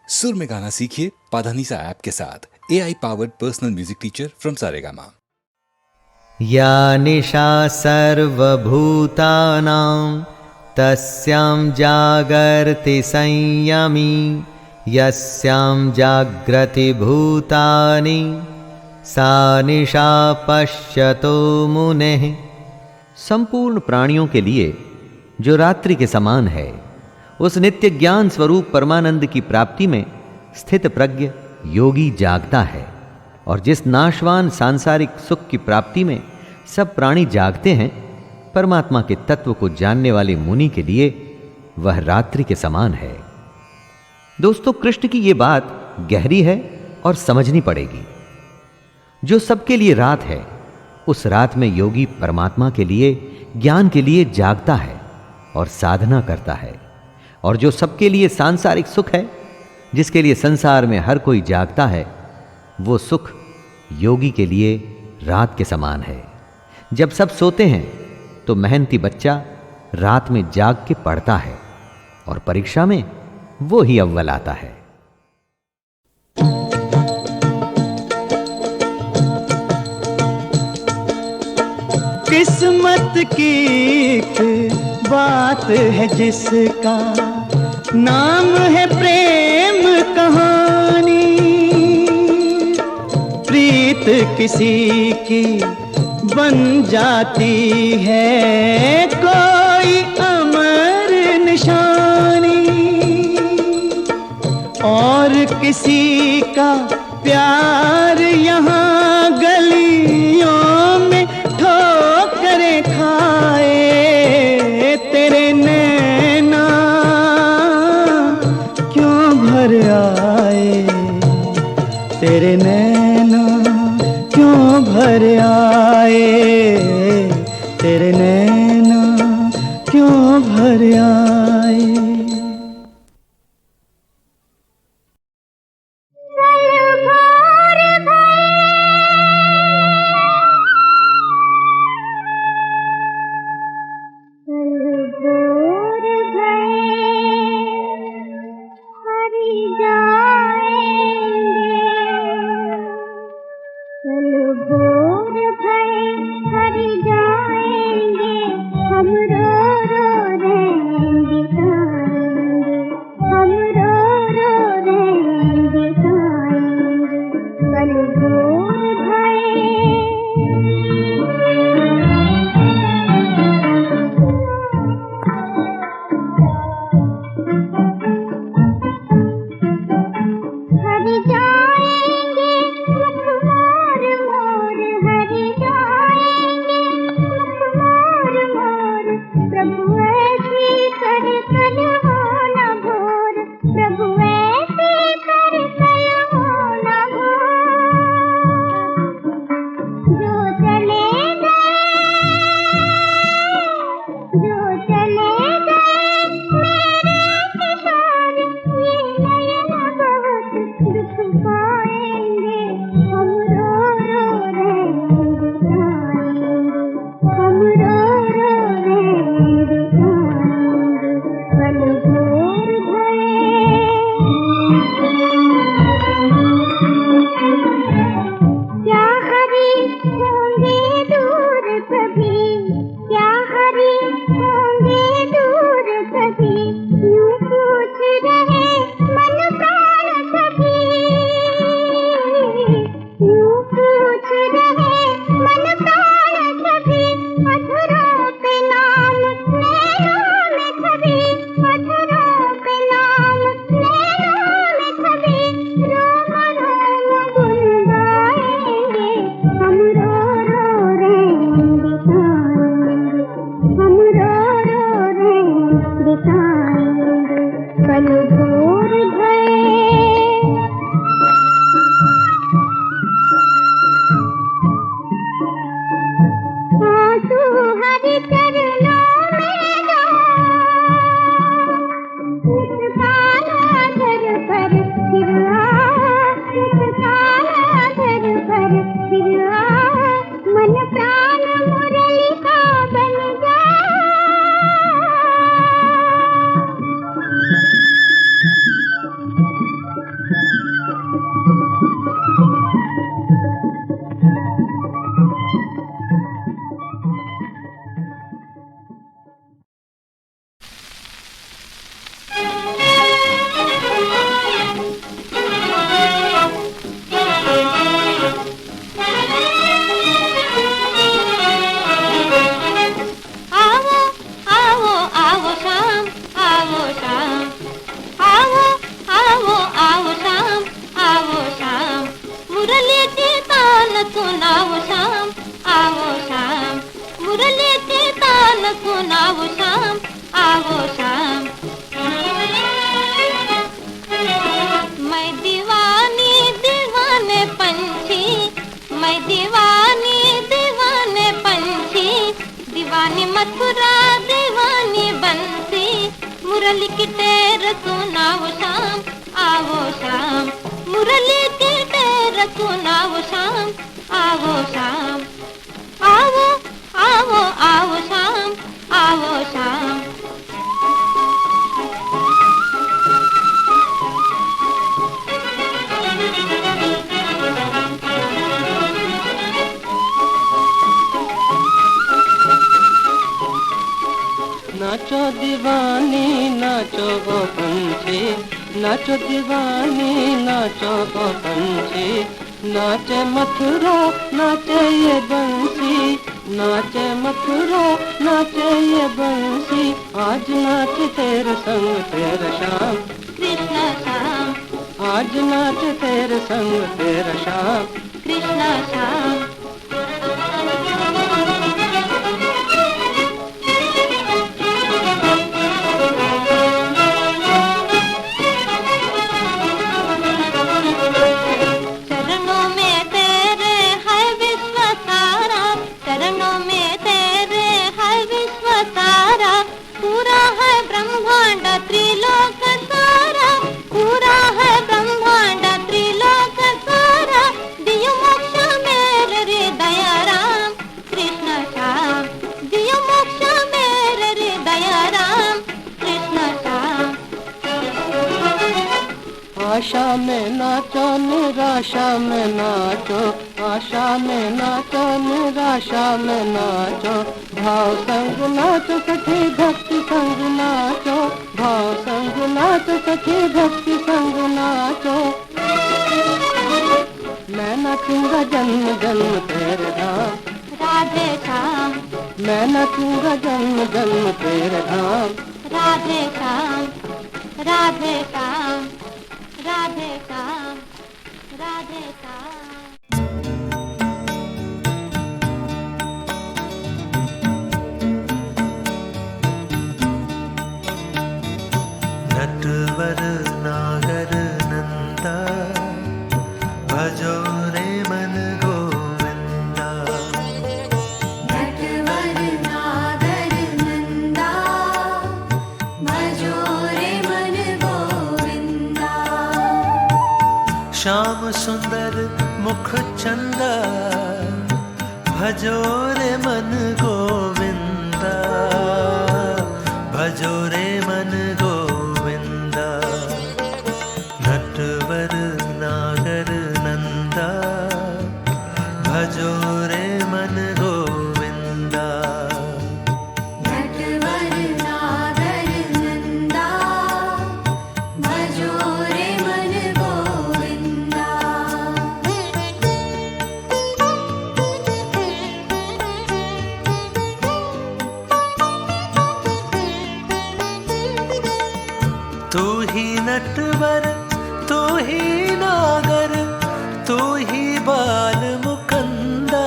सुर में गाना सीखिए पाधानीसा ऐप के साथ। AI powered personal music teacher from Saregama. या निशा सर्वभूतानां तस्यां जागर्ति संयमी यस्यां जाग्रति भूतानि सा निशा पश्यतो मुनेः। संपूर्ण प्राणियों के लिए जो रात्रि के समान है, उस नित्य ज्ञान स्वरूप परमानंद की प्राप्ति में स्थित प्रज्ञ योगी जागता है, और जिस नाशवान सांसारिक सुख की प्राप्ति में सब प्राणी जागते हैं, परमात्मा के तत्व को जानने वाले मुनि के लिए वह रात्रि के समान है। दोस्तों, कृष्ण की यह बात गहरी है और समझनी पड़ेगी। जो सबके लिए रात है, उस रात में योगी परमात्मा के लिए, ज्ञान के लिए जागता है और साधना करता है। और जो सबके लिए सांसारिक सुख है, जिसके लिए संसार में हर कोई जागता है, वो सुख योगी के लिए रात के समान है। जब सब सोते हैं तो मेहनती बच्चा रात में जाग के पढ़ता है और परीक्षा में वो ही अव्वल आता है। किस्मत की एक बात है जिसका नाम है प्रेम कहानी। प्रीत किसी की बन जाती है कोई अमर निशानी, और किसी का प्यार यहाँ गलियों में ठोकरें खाए। तेरे नैना क्यों भर आए, तेरे नैना क्यों भर आए, तेरे नैना क्यों भर आए। रसूनाओ शाम, आओ शाम। मैं दीवानी दीवाने पंछी, मैं दीवानी दीवाने पंछी, दीवानी मथुरा दीवानी बंसी, मुरली की टेर सुनाओ शाम, आओ शाम। मुरली की टेर सुनाओ शाम, आओ शाम। आओ आओ आओ शाम, आओ शाम। नाचो दीवानी नाचो गो पंछी, नाचो दीवानी नाचो गो पंछी, नाचे मथुरा नाचे ये बंसी, नाचे मथुरा नाचे ये बंसी, आज नाच तेरे संग तेरा शाम, कृष्ण शाम, आज नाच तेरे संग तेरा शाम, कृष्ण शाम। त्रिलोक सारा पूरा है ब्रह्मांड त्रिलोक सारा, दियो मोक्ष मेरे रे दया राम, कृष्ण श्याम। दियो मोक्ष मेरे रे दया राम, कृष्ण श्याम। आशा में नाचो निराशा में नाचो, आशा में नाचो निराशा में नाचो, भाव संग नाचो सखी भक्ति संग नाचो, भाव संग नाचो सखी भक्ति संग नाचो। मैं नाचूंगा जन्म जन्म तेरे धाम, राधे श्याम, मैं नाचूंगा जन्म जन्म तेरे धाम, राधे श्याम, राधे श्याम, राधे श्याम, राधे श्याम। नटवर नागर नंदा, भजो रे मन गोविंदा। नटवर नागर नंदा, भजो रे मन गोविंदा। श्याम सुंदर मुख चंदा, भजो रे मन गोविंदा, भजो रे मन गोविंदा। नटवर नागर नंदा, भजो रे मन गोविंदा। नटवर नागर नंदा, भजो रे मन गोविंदा। तू ही नटवर तू ही नागर, तू ही बाल मुकंदा।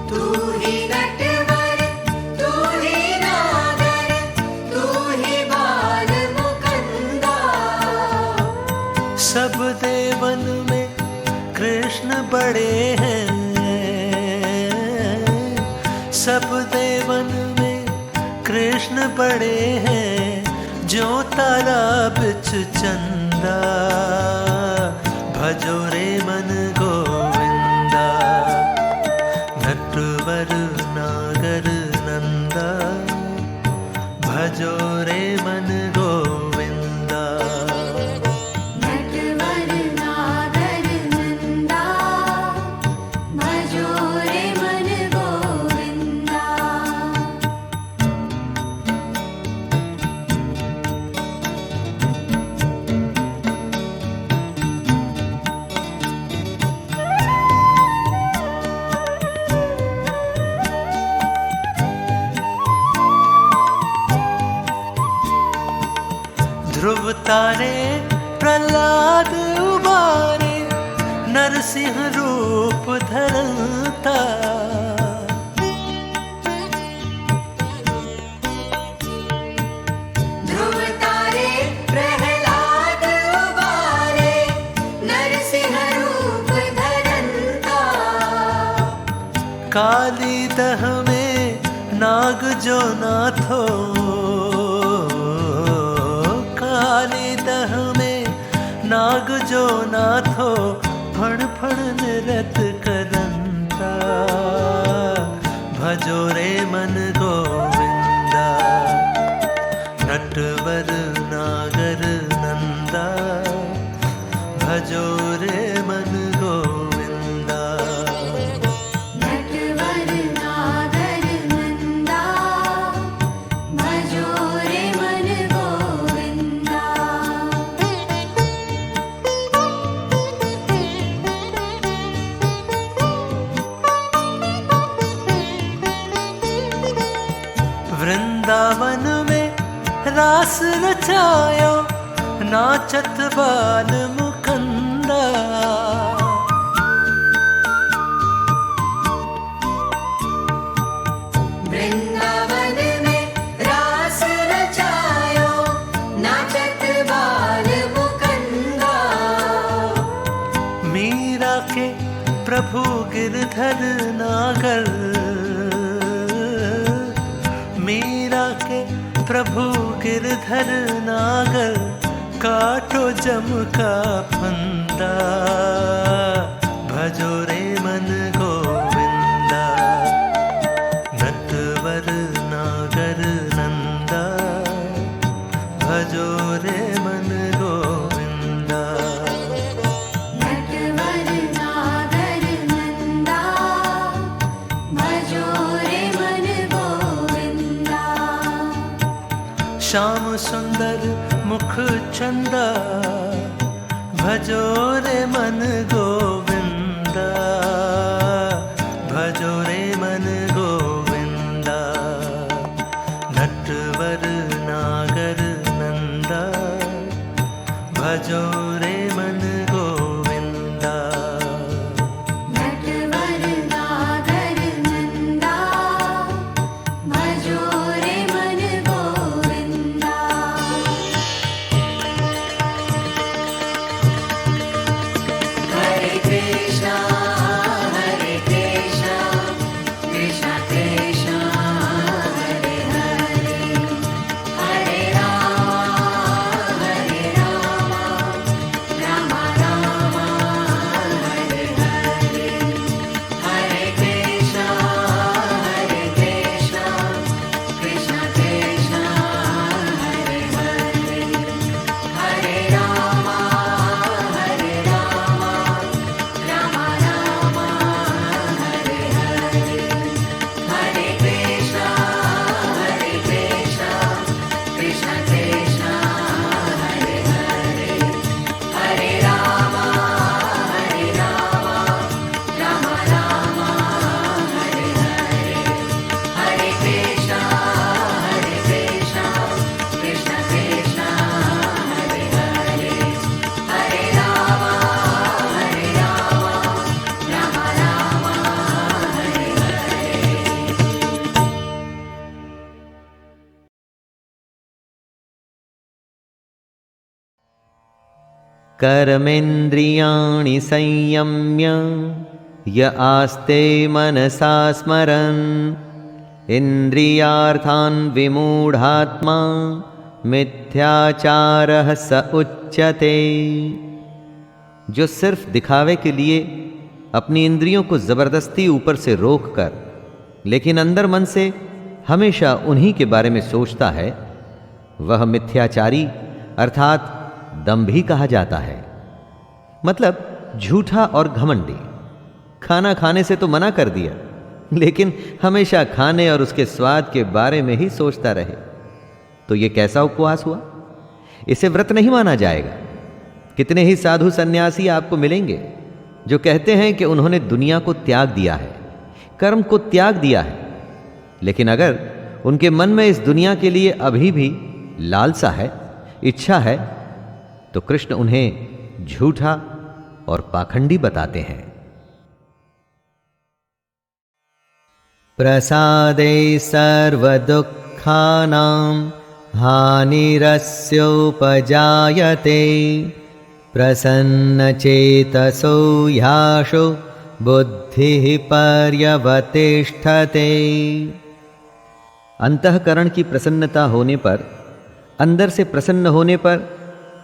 तू ही नटवर, तू ही नागर, तू ही बाल मुकंदा। सब देवन में कृष्ण बड़े हैं, सब देवन में कृष्ण बड़े हैं, जो तालाब बिच चंदा। भजो रे मन गोविंदा। नटवर नागर नंदा, भजो रे मन गोविंदा। नटवर नागर नंदा, भजो रे मन गोविंदा। ध्रुव तारे प्रहलाद उबारे, नरसिंह रूप धरता। ध्रुव तारे प्रहलाद उबारे, नरसिंह रूप धरंता। काली दह में नाग जो नाथो, काली दह में नाग जो नाथो, फण फण निरत करंता। भजो रे मन गोविंदा, नटवर नागर नंदा। भजो रे मन गोविंदा। नटवर नागर नंदा, भजो रे मन गोविंदा। वृंदावन में रास रचायो, नाचत बाल मुकंदा। वृंदावन में रास रचायो, नाचत बाल मुकंदा। मीरा के प्रभु गिरधर नागर, मीरा के प्रभु गिरधर नागर। काटो जम का फंदा, भजो रे मन गोविंदा। नटवर नागर नंदा, भजो रे मन गोविंदा। नटवर नागर नंदा, भजो रे मन गोविंदा। श्याम सुंदर मुख चंदा, भजो रे मन गोविंदा। भजो रे मन गोविंदा। नटवर नागर नंदा, भजो रे मन गोविंदा। नटवर नागर नंदा, भजो रे मन गोविंदा। हरे कृष्णा कृष्णा कृष्णा हरे हरे, हरे राम राम राम हरे हरे। हरे कृष्णा कृष्णा कृष्णा हरे हरे, हरे राम राम राम हरे हरे। हरे कृष्णा कृष्णा कृष्णा हरे हरे, हरे राम राम राम हरे हरे। हरे कृष्णा कृष्णा कृष्णा हरे हरे, हरे राम राम राम हरे हरे। कर्मेन्द्रियाणि संयम्य य आस्ते मनसा स्मरन्, इन्द्रियार्थान् विमूढात्मा मिथ्याचारः स उच्यते। जो सिर्फ दिखावे के लिए अपनी इंद्रियों को जबरदस्ती ऊपर से रोक कर, लेकिन अंदर मन से हमेशा उन्हीं के बारे में सोचता है, वह मिथ्याचारी अर्थात दंभी कहा जाता है। मतलब झूठा और घमंडी। खाना खाने से तो मना कर दिया, लेकिन हमेशा खाने और उसके स्वाद के बारे में ही सोचता रहे, तो यह कैसा उपवास हुआ? इसे व्रत नहीं माना जाएगा। कितने ही साधु सन्यासी आपको मिलेंगे जो कहते हैं कि उन्होंने दुनिया को त्याग दिया है, कर्म को त्याग दिया है, लेकिन अगर उनके मन में इस दुनिया के लिए अभी भी लालसा है, इच्छा है, तो कृष्ण उन्हें झूठा और पाखंडी बताते हैं। प्रसादे सर्वदुःखानां हानिरस्योपजायते प्रसन्नचेतसो ह्याशो बुद्धिः पर्यवतिष्ठते। अंतःकरण की प्रसन्नता होने पर, अंदर से प्रसन्न होने पर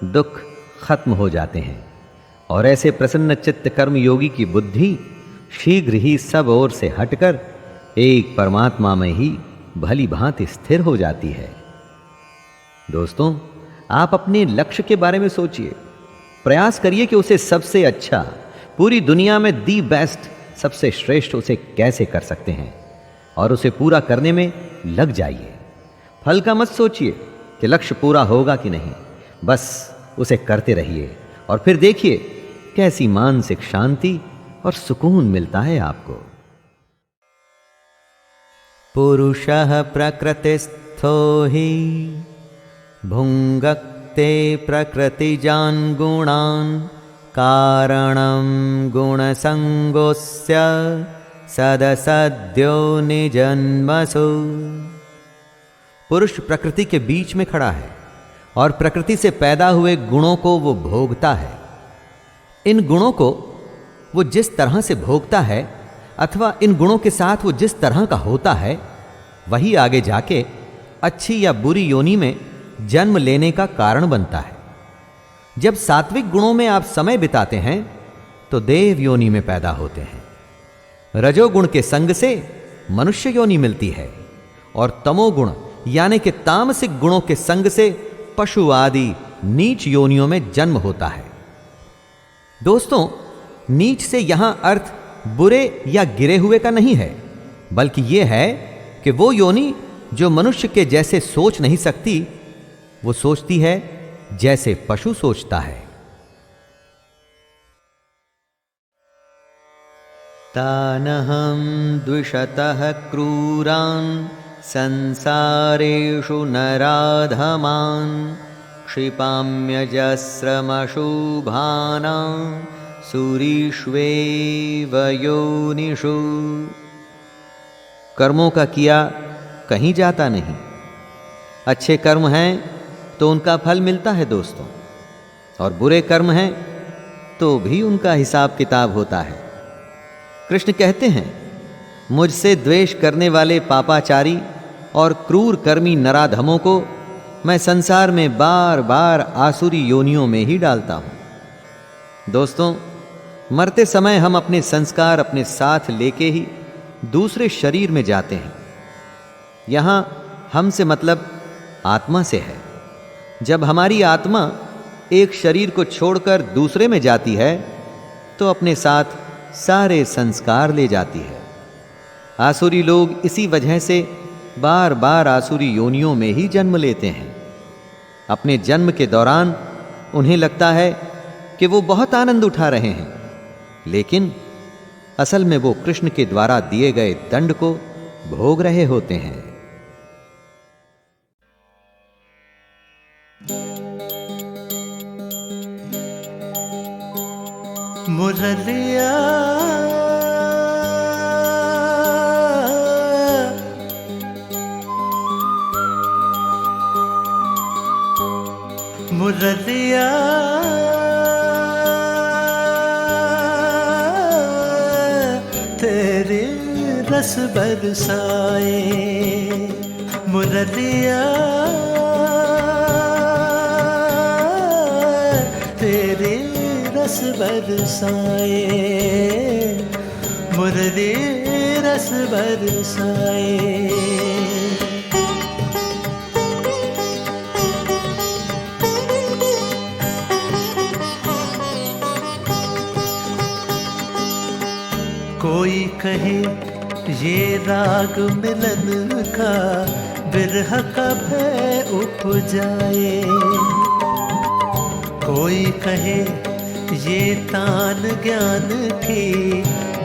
दुख खत्म हो जाते हैं और ऐसे प्रसन्न चित्त कर्म योगी की बुद्धि शीघ्र ही सब ओर से हटकर एक परमात्मा में ही भली भांति स्थिर हो जाती है। दोस्तों, आप अपने लक्ष्य के बारे में सोचिए, प्रयास करिए कि उसे सबसे अच्छा, पूरी दुनिया में दी बेस्ट, सबसे श्रेष्ठ उसे कैसे कर सकते हैं और उसे पूरा करने में लग जाइए। फल का मत सोचिए कि लक्ष्य पूरा होगा कि नहीं, बस उसे करते रहिए और फिर देखिए कैसी मानसिक शांति और सुकून मिलता है आपको। पुरुषः प्रकृतिस्थो हि भुङ्क्ते प्रकृतिजान् गुणान् कारणं गुणसङ्गोऽस्य सदसद्यो निजन्मसु। पुरुष प्रकृति के बीच में खड़ा है और प्रकृति से पैदा हुए गुणों को वो भोगता है। इन गुणों को वो जिस तरह से भोगता है अथवा इन गुणों के साथ वो जिस तरह का होता है, वही आगे जाके अच्छी या बुरी योनि में जन्म लेने का कारण बनता है। जब सात्विक गुणों में आप समय बिताते हैं तो देव योनि में पैदा होते हैं। रजोगुण के संग से मनुष्य योनि मिलती है और तमोगुण यानी कि तामसिक गुणों के संग से पशु आदि नीच योनियों में जन्म होता है। दोस्तों, नीच से यहां अर्थ बुरे या गिरे हुए का नहीं है, बल्कि यह है कि वो योनि जो मनुष्य के जैसे सोच नहीं सकती, वो सोचती है जैसे पशु सोचता है। तानहं द्विषतः क्रूरान् संसारेषु नराधमान् क्षिपाम्यजस्रमशुभानां सूरीष्वेव योनिषु। कर्मों का किया कहीं जाता नहीं। अच्छे कर्म हैं तो उनका फल मिलता है दोस्तों, और बुरे कर्म हैं तो भी उनका हिसाब किताब होता है। कृष्ण कहते हैं, मुझसे द्वेष करने वाले पापाचारी और क्रूर कर्मी नराधमों को मैं संसार में बार बार आसुरी योनियों में ही डालता हूं। दोस्तों, मरते समय हम अपने संस्कार अपने साथ लेके ही दूसरे शरीर में जाते हैं। यहां हमसे मतलब आत्मा से है। जब हमारी आत्मा एक शरीर को छोड़कर दूसरे में जाती है तो अपने साथ सारे संस्कार ले जाती है। आसुरी लोग इसी वजह से बार बार आसुरी योनियों में ही जन्म लेते हैं। अपने जन्म के दौरान उन्हें लगता है कि वो बहुत आनंद उठा रहे हैं, लेकिन असल में वो कृष्ण के द्वारा दिए गए दंड को भोग रहे होते हैं। मुरलिया मुरलिया तेरे रस बरसाए, मुरलिया तेरे रस बरसाए, मुरली रस बरसाए। कोई कहे ये राग मिलन का बिरह का भय उपजाए, कोई कहे ये तान ज्ञान की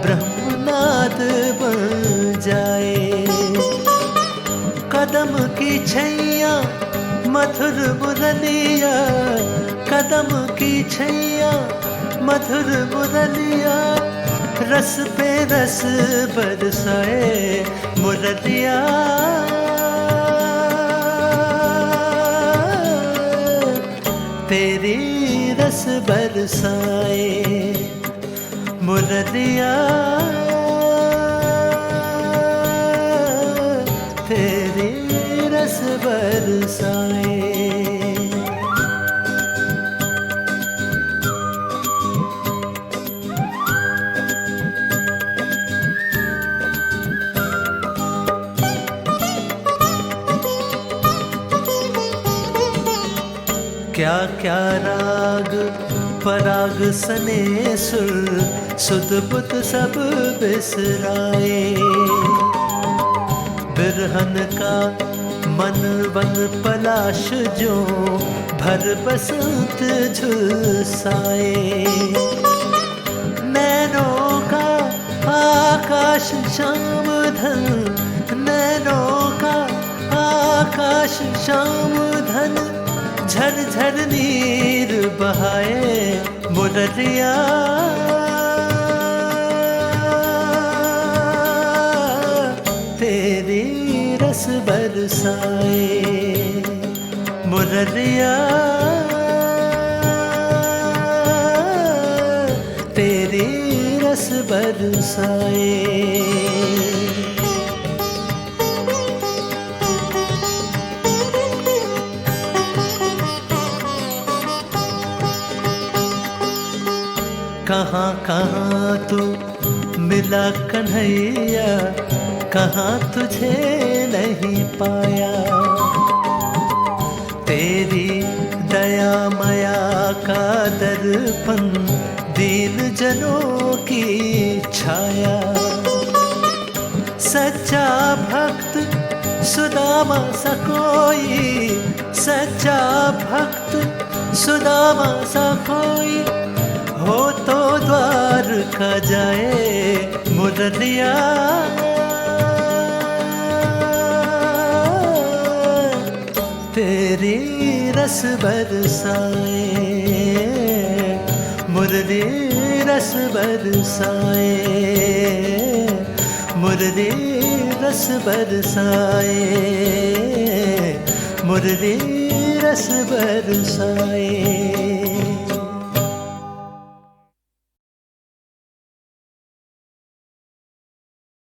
ब्रह्मनाद बन जाए। कदम की छैया मधुर मुरलिया, कदम की छैया मधुर मुरलिया रस पे रस बरसाए मुरलिया तेरी रस बरसाए मुरलिया तेरी रस बरसाए। क्या क्या राग पराग सने सुर सुध बुध सब बिसराए बिरहन का मन वन पलाश जो भर बसंत झुलसाए नैनों का आकाश श्याम धन नैनों का आकाश श्याम धन झर झर नीर बहाए मुरलिया तेरी रस बरसाए मुरलिया तेरी रस बरसाए। कहाँ कहाँ तू मिला कन्हैया कहाँ तुझे नहीं पाया तेरी दया माया का दर्पण दीन जनों की छाया सच्चा भक्त सुदामा सा कोई सच्चा भक्त सुदामा सा कोई हो तो द्वार का जाए मुरलिया तेरी रस बरसाए मुरली रस बरसाए मुरली रस बरसाए मुरली रस बरसाए।